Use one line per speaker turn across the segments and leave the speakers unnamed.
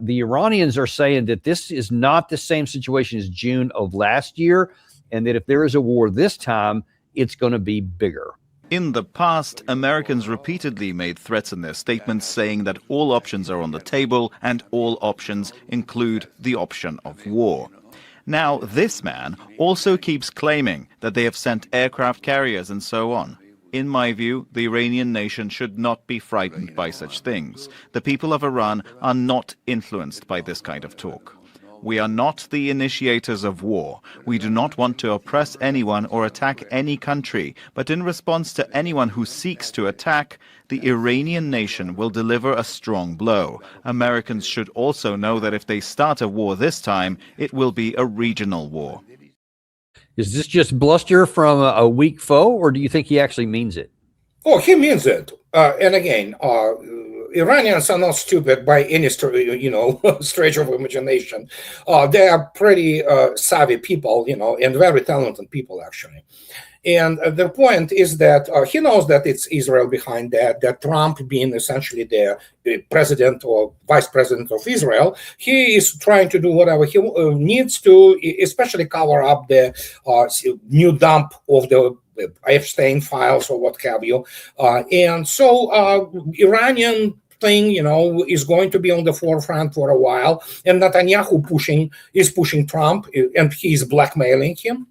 The Iranians are saying that this is not the same situation as June of last year, and that if there is a war this time, it's going to be bigger.
In the past, Americans repeatedly made threats in their statements saying that all options are on the table and all options include the option of war. Now, this man also keeps claiming that they have sent aircraft carriers and so on. In my view, the Iranian nation should not be frightened by such things. The people of Iran are not influenced by this kind of talk. We are not the initiators of war. We do not want to oppress anyone or attack any country. But in response to anyone who seeks to attack, the Iranian nation will deliver a strong blow. Americans should also know that if they start a war this time, it will be a regional war.
Is this just bluster from a weak foe, or do you think he actually means it?
Oh, he means it. And again, Iranians are not stupid by any stretch of imagination. They are pretty savvy people, and very talented people, actually. And the point is that he knows that it's Israel behind that Trump being essentially the president or vice president of Israel, he is trying to do whatever he needs to, especially cover up the new dump of the Epstein files or what have you. And so Iranian thing, is going to be on the forefront for a while. And Netanyahu is pushing Trump, and he's blackmailing him.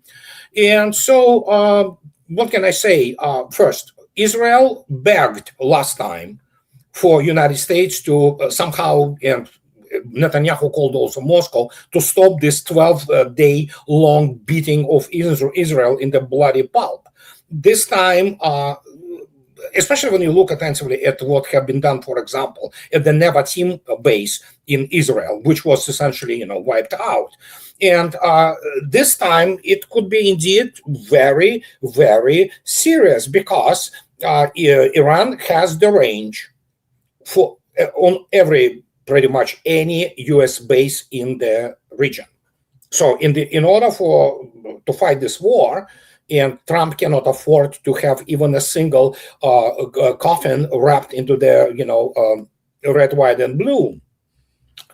And so what can I say? First, Israel begged last time for United States to somehow, and Netanyahu called also Moscow, to stop this 12-day long beating of Israel in the bloody pulp. This time, especially when you look attentively at what have been done, for example, at the Nevatim base in Israel, which was essentially, wiped out. And this time it could be indeed very, very serious because Iran has the range for on pretty much any U.S. base in the region. So in order to fight this war, and Trump cannot afford to have even a single coffin wrapped into the red, white, and blue.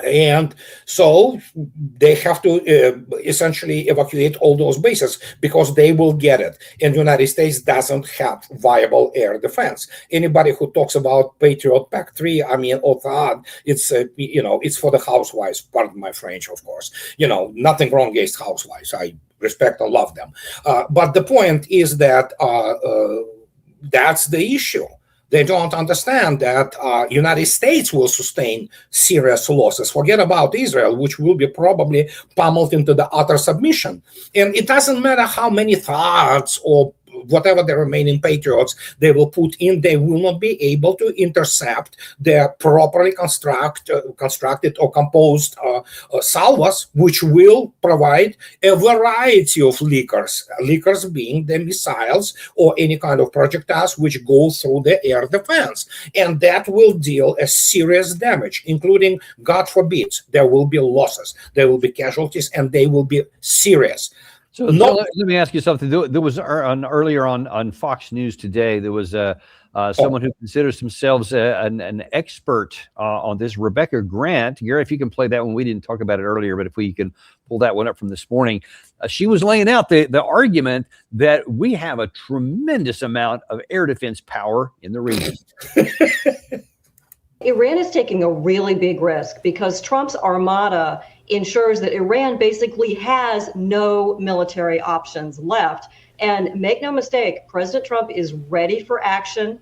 And so they have to essentially evacuate all those bases because they will get it. And the United States doesn't have viable air defense. Anybody who talks about Patriot Pact 3, oh God, it's for the housewives. Pardon my French, of course. Nothing wrong against housewives. I respect and love them. But the point is that that's the issue. They don't understand that United States will sustain serious losses. Forget about Israel, which will be probably pummeled into the utter submission. And it doesn't matter how many thoughts or whatever the remaining patriots they will put in, they will not be able to intercept the properly constructed or composed salvos, which will provide a variety of liquors being the missiles or any kind of projectiles which go through the air defense. And that will deal a serious damage, including, God forbid, there will be losses, there will be casualties, and they will be serious.
So let me ask you something. There was earlier on Fox News today, there was someone who considers themselves an expert on this, Rebecca Grant. Gary, if you can play that one. We didn't talk about it earlier, but if we can pull that one up from this morning. She was laying out the argument that we have a tremendous amount of air defense power in the region.
Iran is taking a really big risk because Trump's armada ensures that Iran basically has no military options left. And make no mistake, President Trump is ready for action.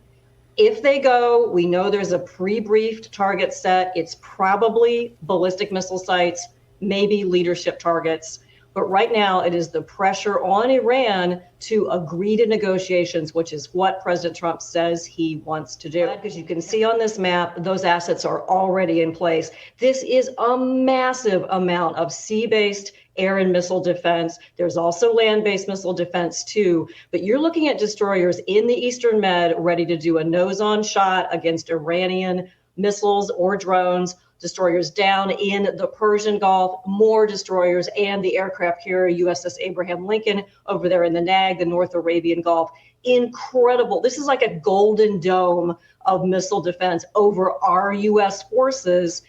If they go, we know there's a pre-briefed target set. It's probably ballistic missile sites, maybe leadership targets. But right now, it is the pressure on Iran to agree to negotiations, which is what President Trump says he wants to do. Because you can see on this map, those assets are already in place. This is a massive amount of sea-based air and missile defense. There's also land-based missile defense, too. But you're looking at destroyers in the Eastern Med ready to do a nose-on shot against Iranian missiles or drones. Destroyers down in the Persian Gulf, more destroyers, and the aircraft carrier USS Abraham Lincoln over there in the NAG, the North Arabian Gulf. Incredible. This is like a golden dome of missile defense over our U.S. forces.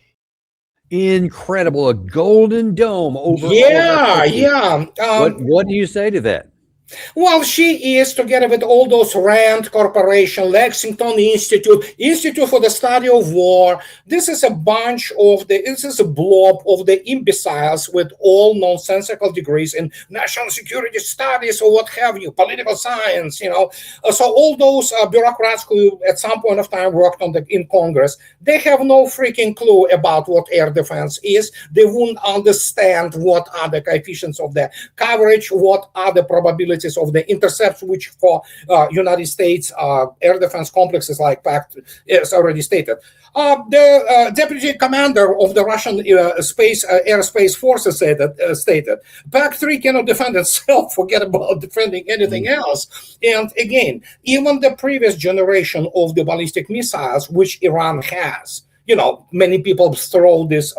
Incredible. A golden dome over all
Yeah,
that country.
yeah.
What do you say to that?
Well, she is, together with all those Rand Corporation, Lexington Institute for the Study of War. This is a this is a blob of the imbeciles with all nonsensical degrees in national security studies or what have you, political science, So all those bureaucrats who at some point of time worked in Congress, they have no freaking clue about what air defense is. They won't understand what are the coefficients of the coverage, what are the probabilities of the intercepts, which for United States air defense complexes like PAC is already stated. The deputy commander of the Russian airspace forces stated, PAC-3 cannot defend itself, forget about defending anything else. And again, even the previous generation of the ballistic missiles, which Iran has, many people throw this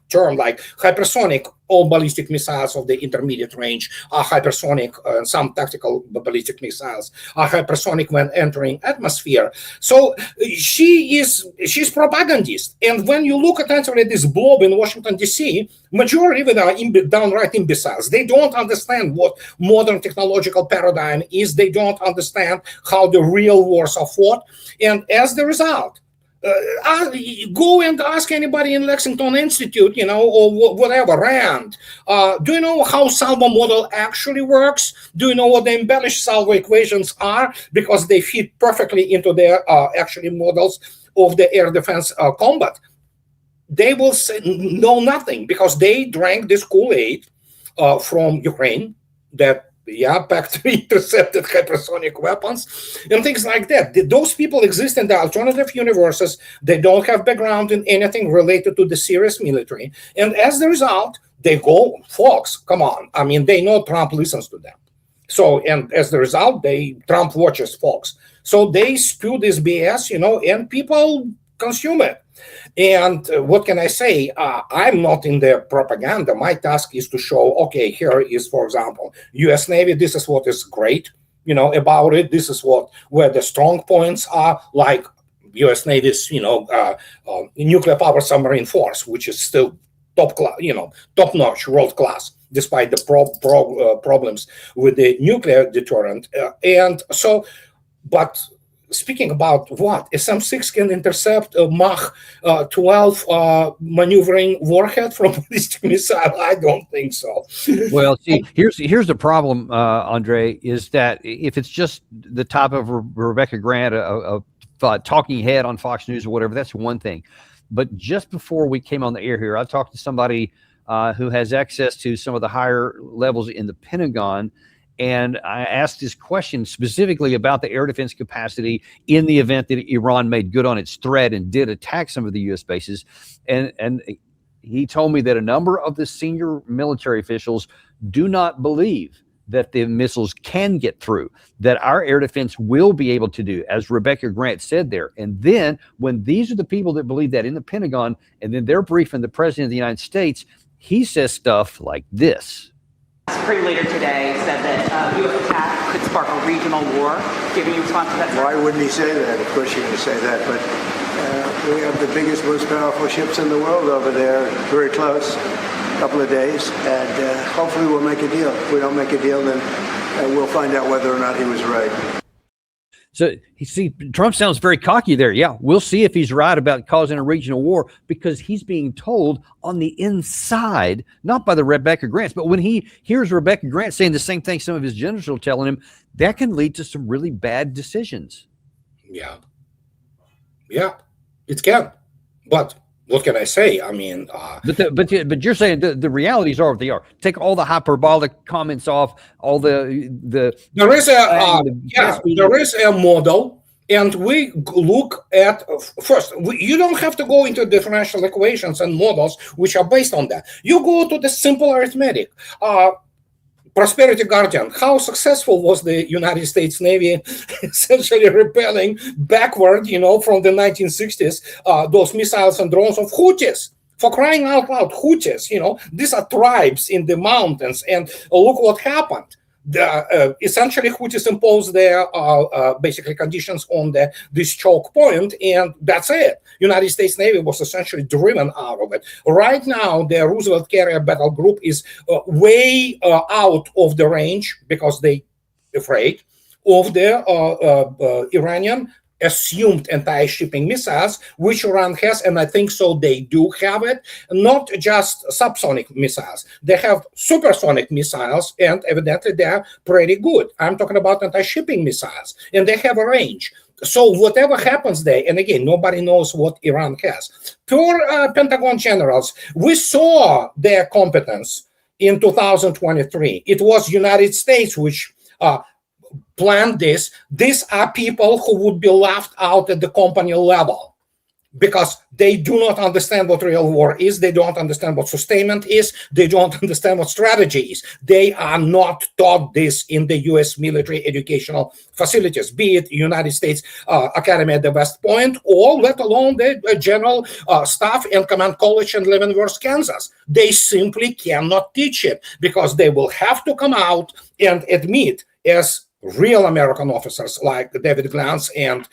term like hypersonic. All ballistic missiles of the intermediate range are hypersonic, and some tactical ballistic missiles are hypersonic when entering atmosphere. So she's propagandist. And when you look attentively at this blob in Washington, D.C., majority of it are downright imbeciles. They don't understand what modern technological paradigm is. They don't understand how the real wars are fought. And as the result, go and ask anybody in Lexington Institute, or whatever, Rand. Do you know how salvo model actually works? Do you know what the embellished salvo equations are? Because they fit perfectly into their actually models of the air defense combat. They will know nothing because they drank this Kool-Aid from Ukraine that PAC-3 intercepted hypersonic weapons and things like that. Those people exist in the alternative universes. They don't have background in anything related to the serious military. And as a result, they go, folks, come on. I mean, they know Trump listens to them. So, and as a result, Trump watches folks. So they spew this BS, and people consume it. And what can I say? I'm not in the propaganda. My task is to show, okay, here is, for example, U.S. Navy. This is what is great, about it. This is where the strong points are, like U.S. Navy's, nuclear power submarine force, which is still top notch, world class, despite the problems with the nuclear deterrent. And so, but speaking about what? A SM-6 can intercept a Mach 12 maneuvering warhead from a ballistic missile? I don't think so.
Well, see, here's the problem, Andrei, is that if it's just the type of Rebecca Grant, a talking head on Fox News or whatever, that's one thing. But just before we came on the air here, I talked to somebody who has access to some of the higher levels in the Pentagon, and I asked this question specifically about the air defense capacity in the event that Iran made good on its threat and did attack some of the U.S. bases. And he told me that a number of the senior military officials do not believe that the missiles can get through, that our air defense will be able to do, as Rebecca Grant said there. And then when these are the people that believe that in the Pentagon, and then they're briefing the president of the United States, he says stuff like this.
Supreme leader today said that U.S. attack could spark a regional war. Giving you response to that?
Why wouldn't he say that? Of course you're going to say that. But we have the biggest, most powerful ships in the world over there, very close, a couple of days, and hopefully we'll make a deal. If we don't make a deal, then we'll find out whether or not he was right.
So you see, Trump sounds very cocky there. Yeah, we'll see if he's right about causing a regional war, because he's being told on the inside, not by the Rebecca Grants, but when he hears Rebecca Grant saying the same thing some of his generals are telling him, that can lead to some really bad decisions.
Yeah, it can. But what can I say? I mean,
but you're saying the realities are what they are. Take all the hyperbolic comments off. All there is
a model, and we look at first. You don't have to go into differential equations and models which are based on that. You go to the simple arithmetic. Prosperity Guardian, how successful was the United States Navy essentially repelling backward, from the 1960s, those missiles and drones of Houthis? For crying out loud, Houthis, these are tribes in the mountains, and look what happened. essentially Houthis impose their basically conditions on this choke point, and that's it. United States Navy was essentially driven out of it. Right now, the Roosevelt carrier battle group is way out of the range because they afraid of the Iranian assumed anti-shipping missiles, which Iran has, and I think so they do have it, not just subsonic missiles. They have supersonic missiles, and evidently they're pretty good. I'm talking about anti-shipping missiles, and they have a range. So whatever happens there, and again, nobody knows what Iran has. Pure Pentagon generals, we saw their competence in 2023. It was United States which planned this. These are people who would be laughed out at the company level because they do not understand what real war is. They don't understand what sustainment is. They don't understand what strategy is. They are not taught this in the U.S. military educational facilities, be it United States Academy at the West Point, or let alone the General Staff and Command College in Leavenworth, Kansas. They simply cannot teach it because they will have to come out and admit, as real American officers like David Glantz and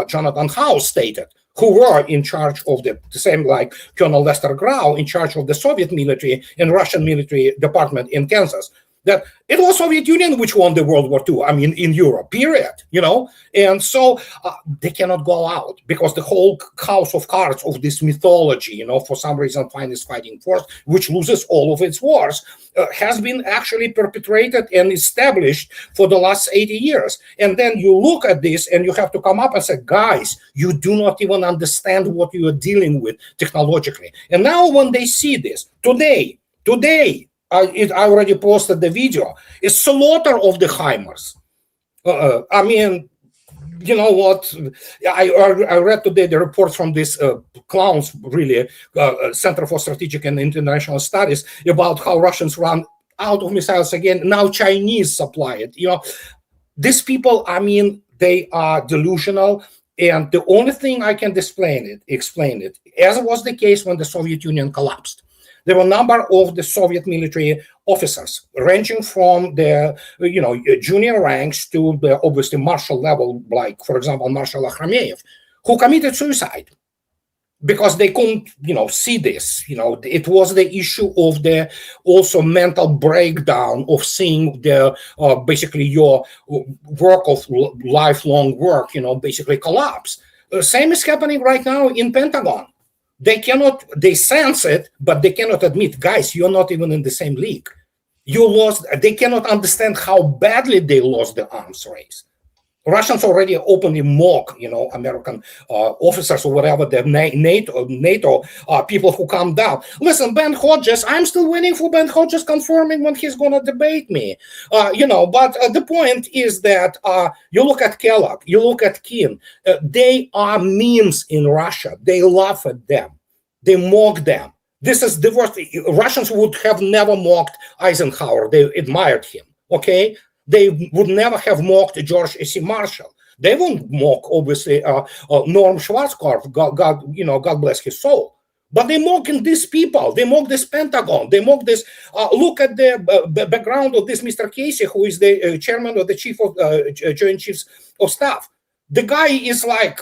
Jonathan House stated, who were in charge of the same like Colonel Lester Grau in charge of the Soviet military and Russian military department in Kansas, that it was Soviet Union which won the World War II, I mean, in Europe, period, And so they cannot go out because the whole house of cards of this mythology, for some reason, finest fighting force, which loses all of its wars, has been actually perpetrated and established for the last 80 years. And then you look at this and you have to come up and say, guys, you do not even understand what you are dealing with technologically. And now when they see this, today, I already posted the video, is slaughter of the HIMARS. I mean, you know what? I read today the reports from these clowns, really, Center for Strategic and International Studies, about how Russians run out of missiles again. Now Chinese supply it. These people, I mean, they are delusional. And the only thing I can explain it, as was the case when the Soviet Union collapsed. There were a number of the Soviet military officers, ranging from the junior ranks to the obviously marshal level, like, for example, Marshal Akhrameyev, who committed suicide because they couldn't, see this. It was the issue of the also mental breakdown of seeing the basically your work of lifelong work, basically collapse. Same is happening right now in Pentagon. They sense it, but they cannot admit, guys, you're not even in the same league. You lost, they cannot understand how badly they lost the arms race. Russians already openly mock, American officers or whatever, the NATO people who come down. Listen, Ben Hodges, I'm still waiting for Ben Hodges confirming when he's going to debate me. But the point is that you look at Kellogg, you look at Kim, they are memes in Russia. They laugh at them. They mock them. This is the worst. Russians would have never mocked Eisenhower. They admired him, okay? They would never have mocked George A.C. Marshall. They won't mock, obviously, Norm Schwarzkopf, God bless his soul. But they mock these people. They mock this Pentagon. They mock this. Look at the background of this Mr. Casey, who is the chairman of the Joint Chiefs of Staff. The guy is like,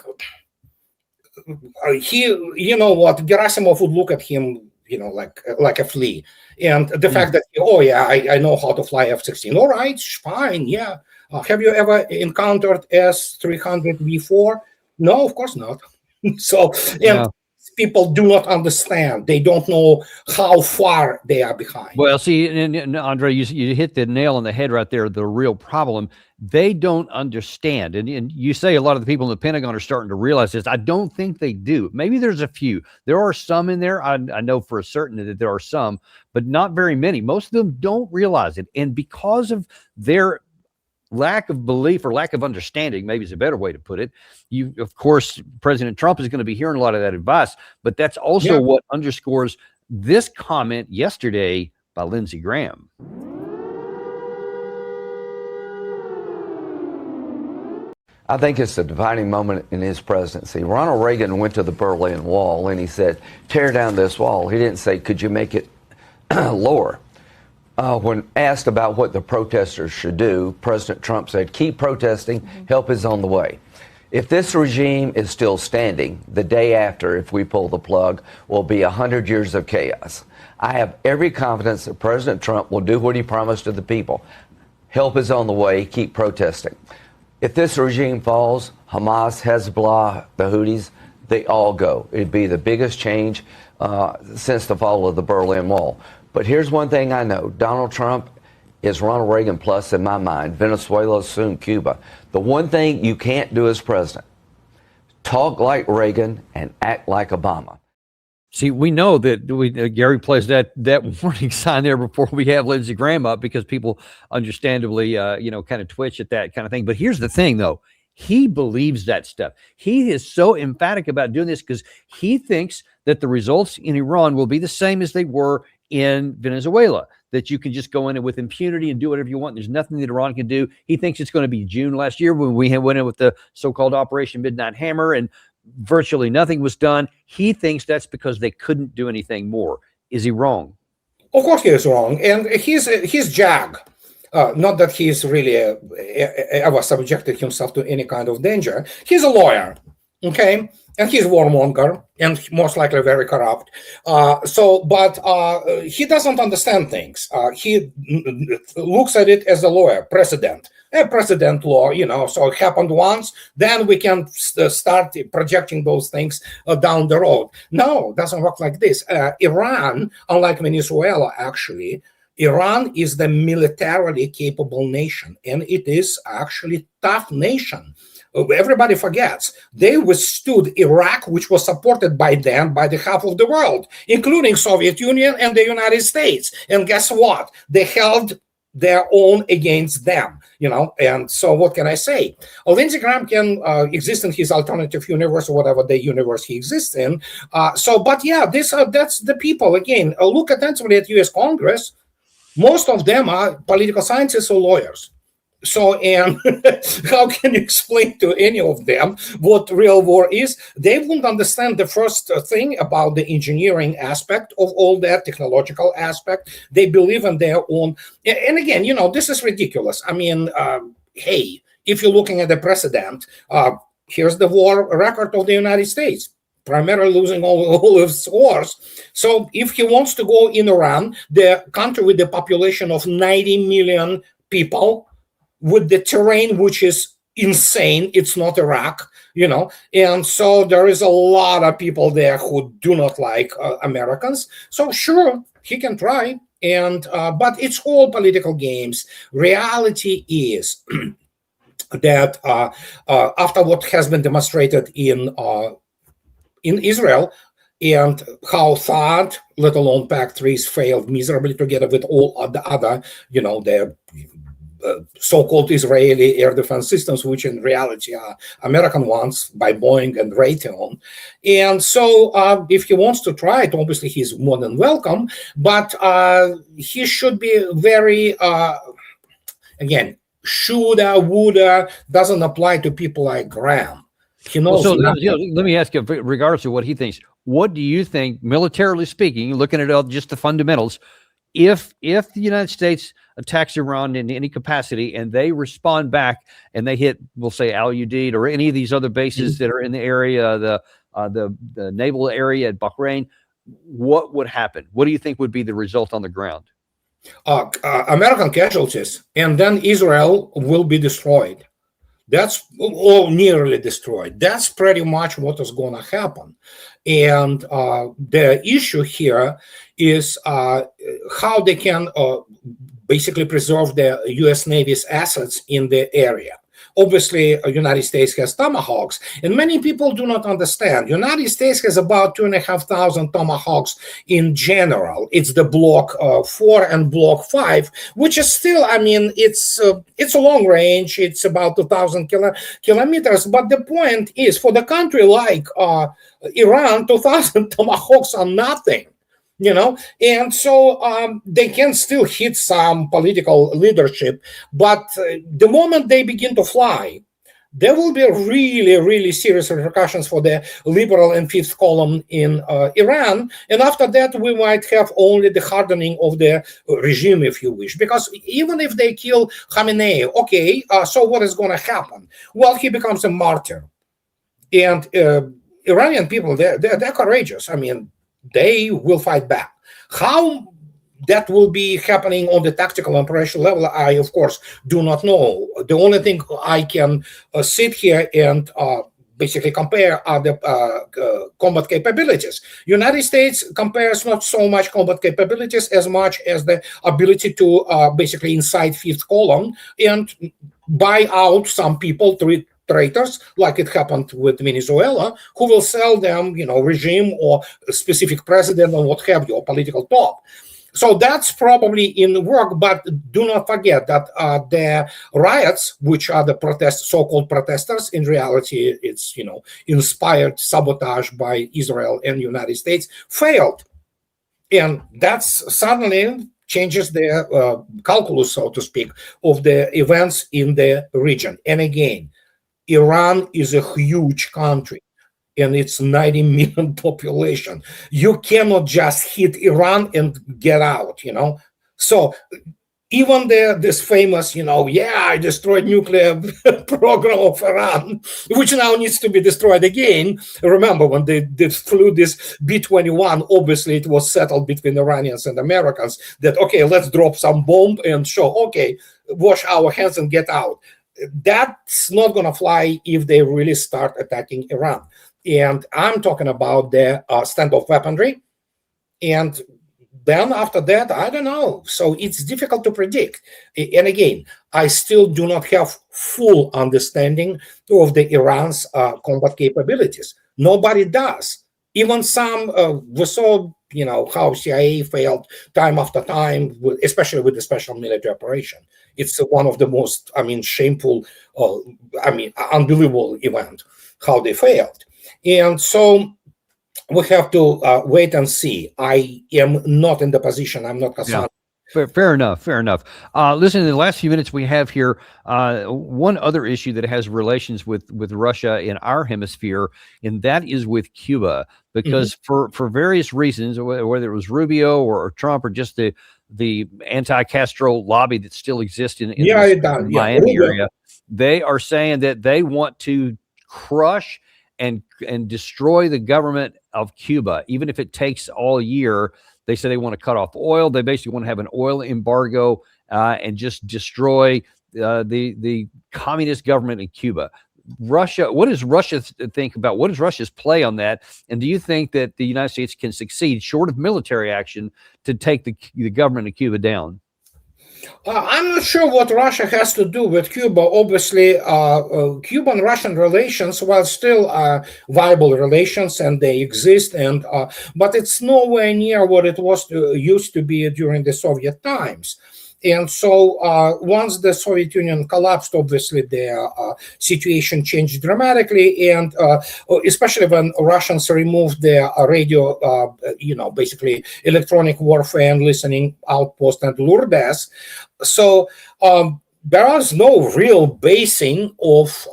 Gerasimov would look at him, like a flea. And the fact that, I know how to fly F-16. All right, fine, yeah. Have you ever encountered S-300 before? No, of course not. People do not understand. They don't know how far they are behind.
Well, see, and Andrei, you hit the nail on the head right there. The real problem, they don't understand. And you say a lot of the people in the Pentagon are starting to realize this. I don't think they do. Maybe there's a few. There are some in there. I know for a certain that there are some, but not very many. Most of them don't realize it. And because of their lack of belief or lack of understanding, maybe is a better way to put it. Of course, President Trump is going to be hearing a lot of that advice, but that's also what underscores this comment yesterday by Lindsey Graham.
I think it's a defining moment in his presidency. Ronald Reagan went to the Berlin Wall and he said, tear down this wall. He didn't say, could you make it lower? When asked about what the protesters should do, President Trump said, keep protesting, help is on the way. If this regime is still standing, the day after, if we pull the plug, will be 100 years of chaos. I have every confidence that President Trump will do what he promised to the people. Help is on the way, keep protesting. If this regime falls, Hamas, Hezbollah, the Houthis, they all go. It'd be the biggest change since the fall of the Berlin Wall. But here's one thing I know. Donald Trump is Ronald Reagan plus in my mind. Venezuela, soon Cuba. The one thing you can't do as president, talk like Reagan and act like Obama.
See, we know that Gary plays that warning sign there before we have Lindsey Graham up, because people understandably, kind of twitch at that kind of thing. But here's the thing, though. He believes that stuff. He is so emphatic about doing this because he thinks that the results in Iran will be the same as they were in Venezuela, that you can just go in and with impunity and do whatever you want. There's nothing that Iran can do. He thinks it's going to be June last year when we went in with the so-called Operation Midnight Hammer and virtually nothing was done. He thinks that's because they couldn't do anything more. Is he wrong?
Of course he is wrong. And he's JAG. Not that he's really ever subjected himself to any kind of danger. He's a lawyer, okay? And he's a warmonger and most likely very corrupt. But he doesn't understand things. He looks at it as a lawyer, precedent law, so it happened once, then we can start projecting those things down the road. No, it doesn't work like this. Iran, unlike Venezuela, actually, Iran is the militarily capable nation, and it is actually tough nation. Everybody forgets they withstood Iraq, which was supported by them by the half of the world, including Soviet Union and the United States. And guess what? They held their own against them, and so what can I say? Lindsey Graham can exist in his alternative universe or whatever the universe he exists in. But yeah, that's the people. Again, look attentively at US Congress. Most of them are political scientists or lawyers. So, and how can you explain to any of them what real war is? They won't understand the first thing about the engineering aspect of all that, technological aspect. They believe in their own. And again, this is ridiculous. I mean, hey, if you're looking at the precedent, here's the war record of the United States. Primarily losing all of its wars. So if he wants to go in Iran, the country with the population of 90 million people, with the terrain which is insane, it's not Iraq, and so there is a lot of people there who do not like Americans. So sure, he can try, and but it's all political games. Reality is that after what has been demonstrated in Israel, and how THAAD, let alone PAC-3s, failed miserably together with all of the other, the so-called Israeli air defense systems, which in reality are American ones by Boeing and Raytheon. And so if he wants to try it, obviously he's more than welcome, but he should be very, again, shoulda, woulda, doesn't apply to people like Graham. He knows.
So let me ask you, regardless of what he thinks, what do you think, militarily speaking, looking at just the fundamentals, if the United States attacks Iran in any capacity and they respond back and they hit, we'll say, Al Udeid or any of these other bases that are in the area, the naval area at Bahrain, what would happen? What do you think would be the result on the ground?
American casualties, and then Israel will be destroyed. That's all nearly destroyed. That's pretty much what is going to happen. And the issue here is how they can basically preserve the U.S. Navy's assets in the area. Obviously, the United States has Tomahawks, and many people do not understand. The United States has about 2,500 Tomahawks in general. It's the Block 4 and Block 5, which is still, I mean, it's a long range. It's about 2,000 kilometers. But the point is, for the country like Iran, 2,000 Tomahawks are nothing. And so they can still hit some political leadership, but the moment they begin to fly, there will be really, really serious repercussions for the liberal and fifth column in Iran. And after that, we might have only the hardening of the regime, if you wish. Because even if they kill Khamenei, okay, so what is going to happen? Well, he becomes a martyr. And Iranian people, they're courageous. I mean, they will fight back. How that will be happening on the tactical and operational level, I, of course, do not know. The only thing I can sit here and basically compare are the combat capabilities. United States compares not so much combat capabilities as much as the ability to basically incite fifth column and buy out some people through traitors, like it happened with Venezuela, who will sell them, regime or a specific president or what have you, or political top. So that's probably in work, but do not forget that the riots, which are the so-called protesters, in reality, it's, inspired sabotage by Israel and United States, failed. And that's suddenly changes the calculus, so to speak, of the events in the region. And again, Iran is a huge country. And it's 90 million population. You cannot just hit Iran and get out, So even this famous, I destroyed nuclear program of Iran, which now needs to be destroyed again. Remember when they flew this B-21, obviously it was settled between Iranians and Americans that, okay, let's drop some bomb and show, okay, wash our hands and get out. That's not going to fly if they really start attacking Iran. And I'm talking about the standoff weaponry. And then after that, I don't know. So it's difficult to predict. And again, I still do not have full understanding of the Iran's combat capabilities. Nobody does. Even some, we saw, how CIA failed time after time, especially with the special military operation. It's one of the most, shameful, unbelievable event, how they failed. And so we have to wait and see. I am not in the position. I'm not concerned.
Yeah. Fair enough. Listen, in the last few minutes we have here, one other issue that has relations with Russia in our hemisphere, and that is with Cuba. Because for various reasons, whether it was Rubio or Trump or just the anti-Castro lobby that still exists in the Miami area, they are saying that they want to crush and destroy the government of Cuba, even if it takes all year. They say they want to cut off oil. They basically want to have an oil embargo and just destroy the communist government in Cuba. Russia, what does Russia think about? What is Russia's play on that? And do you think that the United States can succeed, short of military action, to take the government of Cuba down?
I'm not sure what Russia has to do with Cuba. Obviously, Cuban-Russian relations, while still viable relations, and they exist, but it's nowhere near what it used to be during the Soviet times. And so once the Soviet Union collapsed, obviously the situation changed dramatically, and especially when Russians removed their radio, basically electronic warfare and listening outpost and Lourdes. So there is no real basing of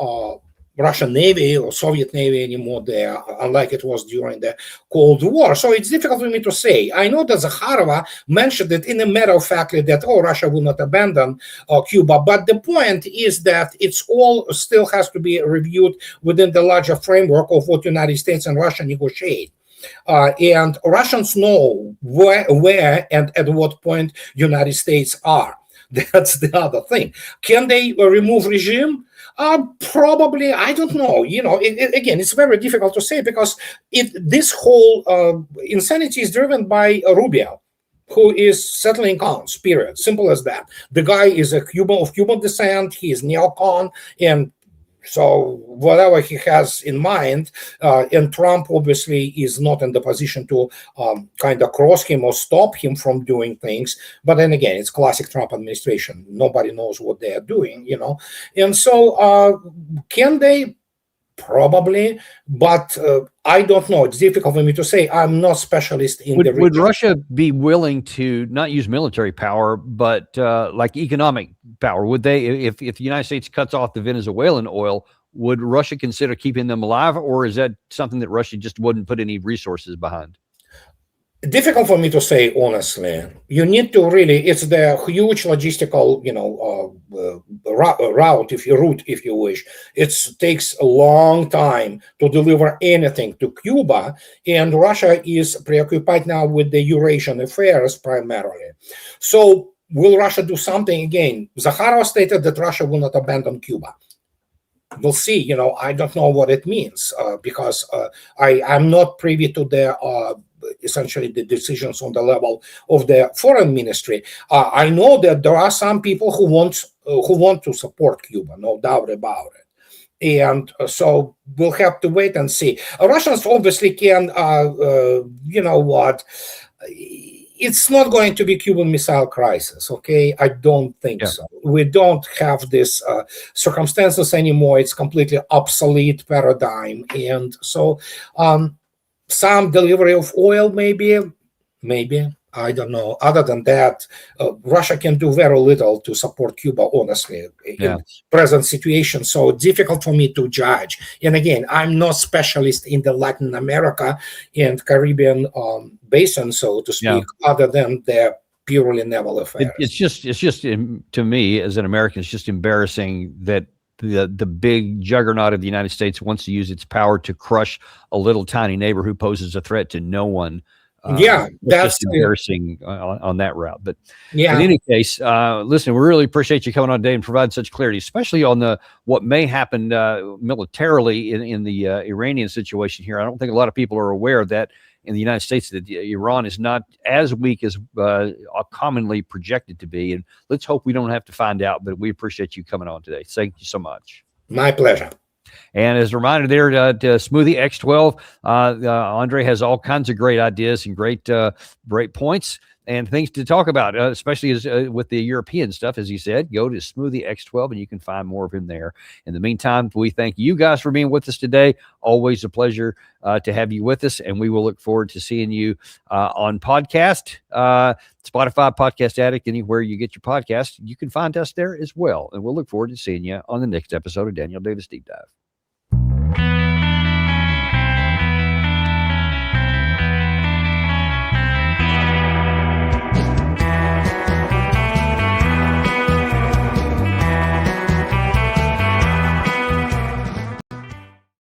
Russian Navy or Soviet Navy anymore there, unlike it was during the Cold War. So it's difficult for me to say. I know that Zakharova mentioned it in a matter of fact that, Russia will not abandon Cuba. But the point is that it's all still has to be reviewed within the larger framework of what United States and Russia negotiate. And Russians know where and at what point United States are. That's the other thing. Can they remove regime? Probably, I don't know. Again, it's very difficult to say because this whole insanity is driven by Rubio, who is settling accounts, period. Simple as that. The guy is of Cuban descent. He is neocon, and so whatever he has in mind, and Trump obviously is not in the position to kind of cross him or stop him from doing things. But then again, it's classic Trump administration. Nobody knows what they are doing, And so can they? Probably, but I don't know. It's difficult for me to say. I'm not specialist in the region.
Would Russia be willing to not use military power, but like economic power? Would they, if the United States cuts off the Venezuelan oil, would Russia consider keeping them alive, or is that something that Russia just wouldn't put any resources behind?
Difficult for me to say, honestly. You need to really, it's the huge logistical, route, if you wish. It takes a long time to deliver anything to Cuba, and Russia is preoccupied now with the Eurasian affairs primarily. So will Russia do something again? Zakharov stated that Russia will not abandon Cuba. We'll see. I don't know what it means because I'm not privy to the essentially the decisions on the level of the foreign ministry. I know that there are some people who want to support Cuba, no doubt about it. And so we'll have to wait and see. Russians obviously can, it's not going to be Cuban Missile Crisis, okay? I don't think so. We don't have this circumstances anymore. It's completely obsolete paradigm. And so some delivery of oil, maybe, I don't know. Other than that, Russia can do very little to support Cuba, honestly, in present situation. So difficult for me to judge. And again, I'm not specialist in the Latin America and Caribbean basin, so to speak, other than the purely naval affairs.
It's just to me as an American, it's just embarrassing that the big juggernaut of the United States wants to use its power to crush a little tiny neighbor who poses a threat to no one. That's just embarrassing on that route. But in any case, listen, we really appreciate you coming on today and providing such clarity, especially on what may happen militarily in the Iranian situation here. I don't think a lot of people are aware of that in the United States, that Iran is not as weak as commonly projected to be. And let's hope we don't have to find out, but we appreciate you coming on today. Thank you so much.
My pleasure.
And as a reminder there to Smoothie X12, Andrei has all kinds of great ideas and great points and things to talk about, especially with the European stuff. As he said, go to Smoothie X12 and you can find more of him there. In the meantime, we thank you guys for being with us today. Always a pleasure to have you with us, and we will look forward to seeing you on podcast, Spotify, Podcast Addict, anywhere you get your podcast. You can find us there as well, and we'll look forward to seeing you on the next episode of Daniel Davis Deep Dive.